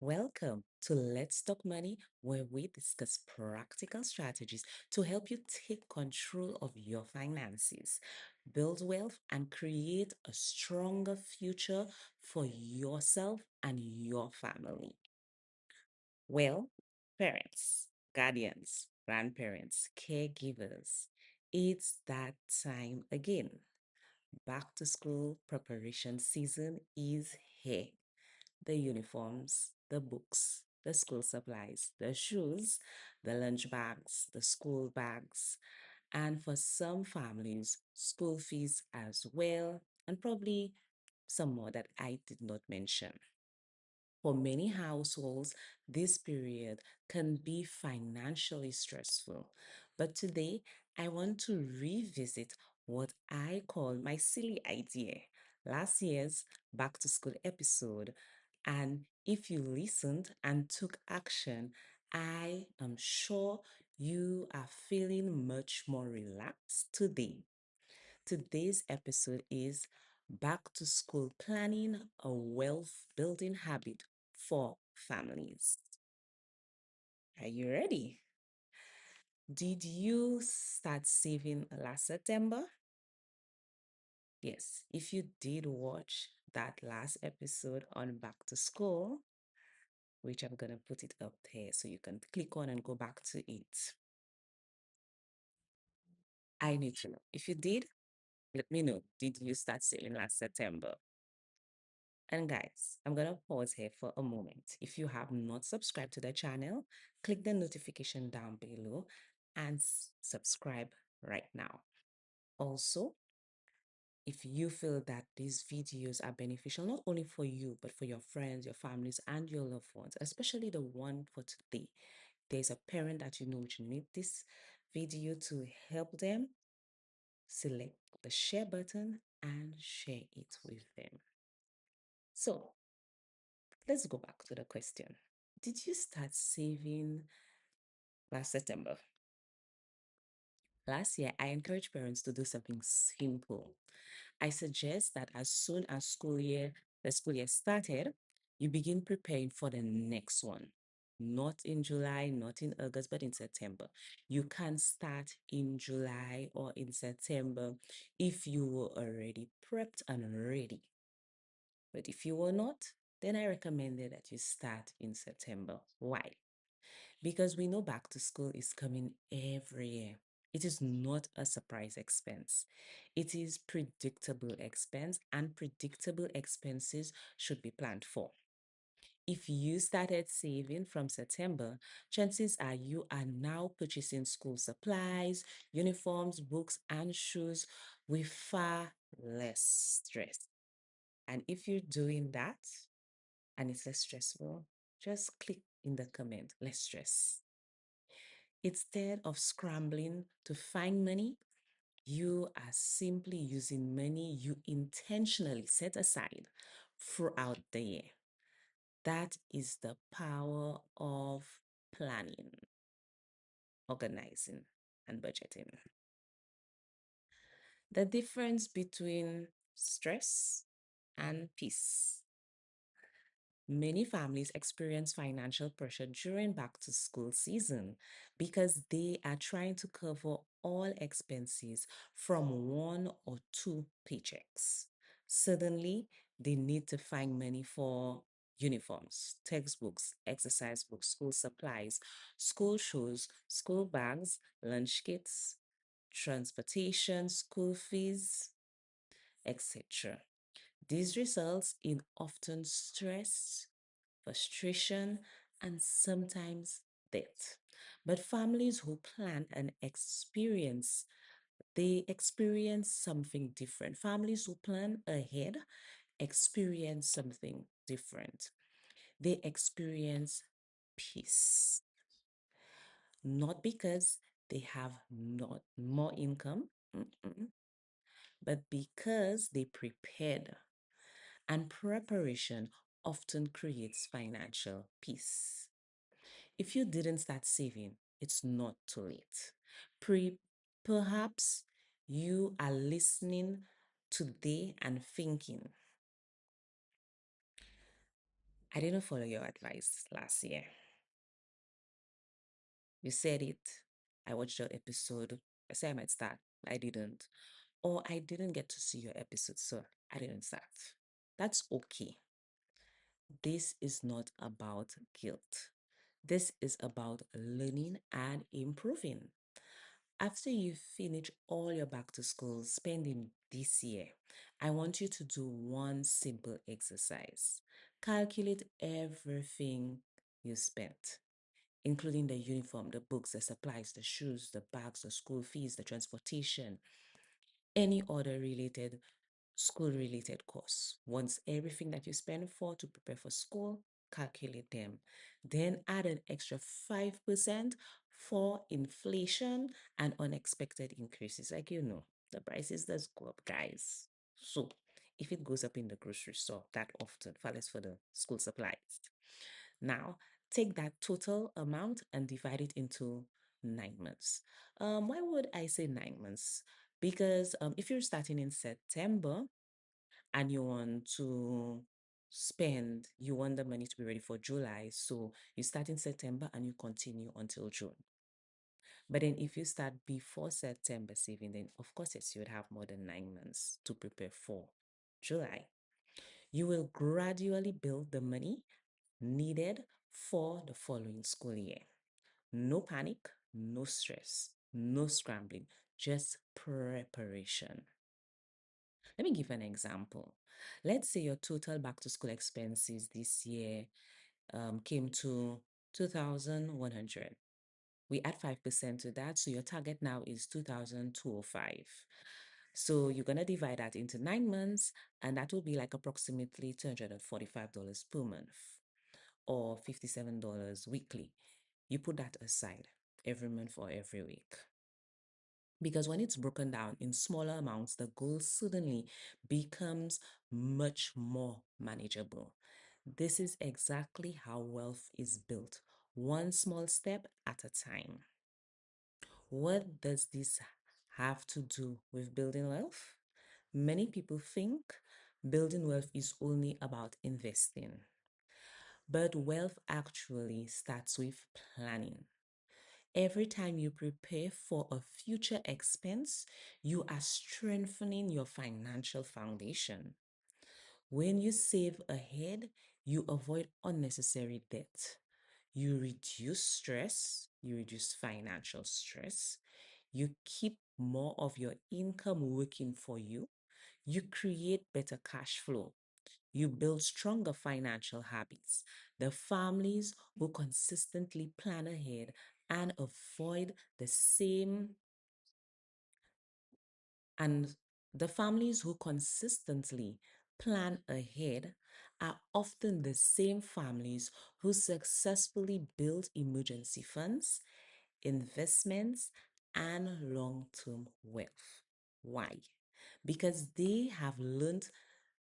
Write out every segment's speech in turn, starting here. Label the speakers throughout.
Speaker 1: Welcome to Let's Talk Money, where we discuss practical strategies to help you take control of your finances, build wealth, and create a stronger future for yourself and your family. Well, parents, guardians, grandparents, caregivers, it's that time again. Back to school preparation season is here. The uniforms, the books, the school supplies, the shoes, the lunch bags, the school bags, and for some families, school fees as well, and probably some more that I did not mention. For many households, this period can be financially stressful. But today, I want to revisit what I call my silly idea, last year's back to school episode. And if you listened and took action, I am sure you are feeling much more relaxed today. Today's episode is Back to School Planning, a Wealth Building Habit for Families. Are you ready? Did you start saving last September? Yes, if you did watch that last episode on Back to School, which I'm going to put it up there so you can click on and go back to it. I need to know. If you did, let me know. Did you start saving last September? And guys, I'm going to pause here for a moment. If you have not subscribed to the channel, click the notification down below and subscribe right now. Also, if you feel that these videos are beneficial, not only for you, but for your friends, your families, and your loved ones, especially the one for today, there's a parent that you know which need this video to help them, select the share button and share it with them. So, let's go back to the question. Did you start saving last September? Last year, I encouraged parents to do something simple. I suggest that as soon as the school year started, you begin preparing for the next one. Not in July, not in August, but in September. You can start in July or in September if you were already prepped and ready. But if you were not, then I recommended that you start in September. Why? Because we know back to school is coming every year. It is not a surprise expense. It is predictable expense, and predictable expenses should be planned for. If you started saving from September, chances are you are now purchasing school supplies, uniforms, books, and shoes with far less stress. And if you're doing that and it's less stressful, just click in the comment, less stress. Instead of scrambling to find money, you are simply using money you intentionally set aside throughout the year. That is the power of planning, organizing, and budgeting. The difference between stress and peace. Many families experience financial pressure during back to school season because they are trying to cover all expenses from one or two paychecks. Suddenly, they need to find money for uniforms, textbooks, exercise books, school supplies, school shoes, school bags, lunch kits, transportation, school fees, etc. This results in often stress, frustration, and sometimes death. But families who plan and they experience something different. Families who plan ahead experience something different. They experience peace, not because they have not more income, but because they prepared. And preparation often creates financial peace. If you didn't start saving, it's not too late. Pre- Perhaps you are listening today and thinking, I didn't follow your advice last year. You said it. I watched your episode. I said I might start. I didn't. Or I didn't get to see your episode, so I didn't start. That's okay. This is not about guilt. This is about learning and improving. After you finish all your back to school spending this year, I want you to do one simple exercise. Calculate everything you spent, including the uniform, the books, the supplies, the shoes, the bags, the school fees, the transportation, any other related school related costs. Once everything that you spend for to prepare for school, calculate them. Then add an extra 5% for inflation and unexpected increases. Like the prices does go up, guys. So if it goes up in the grocery store that often, far less for the school supplies. Now, take that total amount and divide it into 9 months. Why would I say 9 months? Because if you're starting in September and you want to you want the money to be ready for July, so you start in September and you continue until June. But then if you start before September saving, then of course, yes, you would have more than 9 months to prepare for July. You will gradually build the money needed for the following school year. No panic, no stress, no scrambling, just preparation. Let me give an example. Let's say your total back to school expenses this year came to 2,100. We add 5% to that, so your target now is 2,205. So you're going to divide that into 9 months, and that will be like approximately $245 per month or $57 weekly. You put that aside every month or every week. Because when it's broken down in smaller amounts, the goal suddenly becomes much more manageable. This is exactly how wealth is built, one small step at a time. What does this have to do with building wealth? Many people think building wealth is only about investing, but wealth actually starts with planning. Every time you prepare for a future expense, you are strengthening your financial foundation. When you save ahead, you avoid unnecessary debt. You reduce stress, you reduce financial stress. You keep more of your income working for you. You create better cash flow. You build stronger financial habits. The families who consistently plan ahead and avoid the same and the families who consistently plan ahead are often the same families who successfully build emergency funds, investments, and long-term wealth. Why? Because they have learned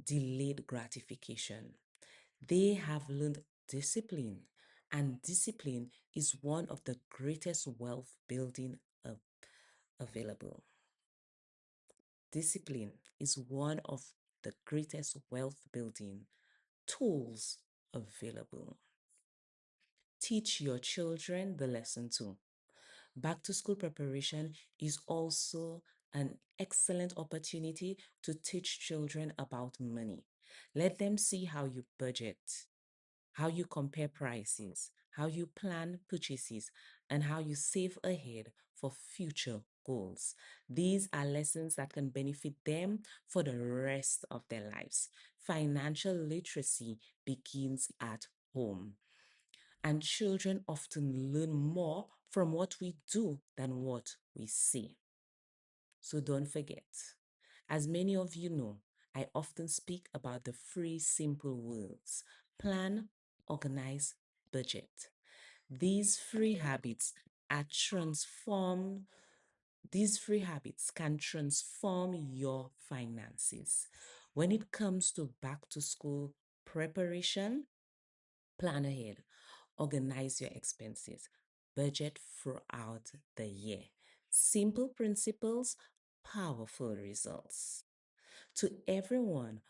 Speaker 1: delayed gratification. They have learned discipline, and discipline is one of the greatest wealth building available. Discipline is one of the greatest wealth building tools available. Teach your children the lesson too. Back to school preparation is also an excellent opportunity to teach children about money. Let them see how you budget, how you compare prices, how you plan purchases, and how you save ahead for future goals. These are lessons that can benefit them for the rest of their lives. Financial literacy begins at home, and children often learn more from what we do than what we see. So don't forget, as many of you know, I often speak about the three simple words: plan, organize, budget. These three habits are transformed. These three habits can transform your finances. When it comes to back to school preparation, plan ahead, organize your expenses, budget throughout the year. Simple principles, powerful results. To everyone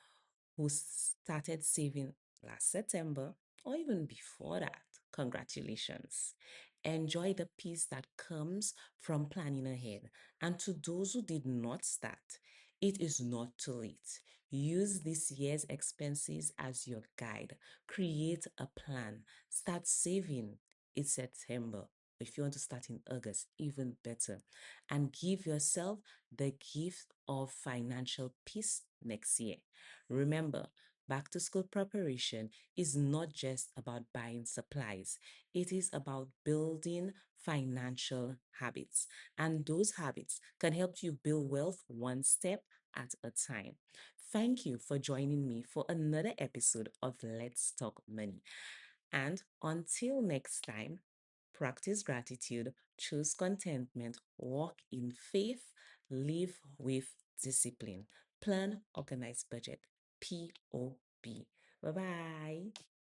Speaker 1: who started saving last September, or even before that, congratulations. Enjoy the peace that comes from planning ahead. And to those who did not start, it is not too late. Use this year's expenses as your guide. Create a plan. Start saving. It's September. If you want to start in August, even better. And give yourself the gift of financial peace next year. Remember, back to school preparation is not just about buying supplies, it is about building financial habits. And those habits can help you build wealth one step at a time. Thank you for joining me for another episode of Let's Talk Money. And until next time, practice gratitude, choose contentment, walk in faith, live with discipline, plan, organize budget. POB. Bye bye.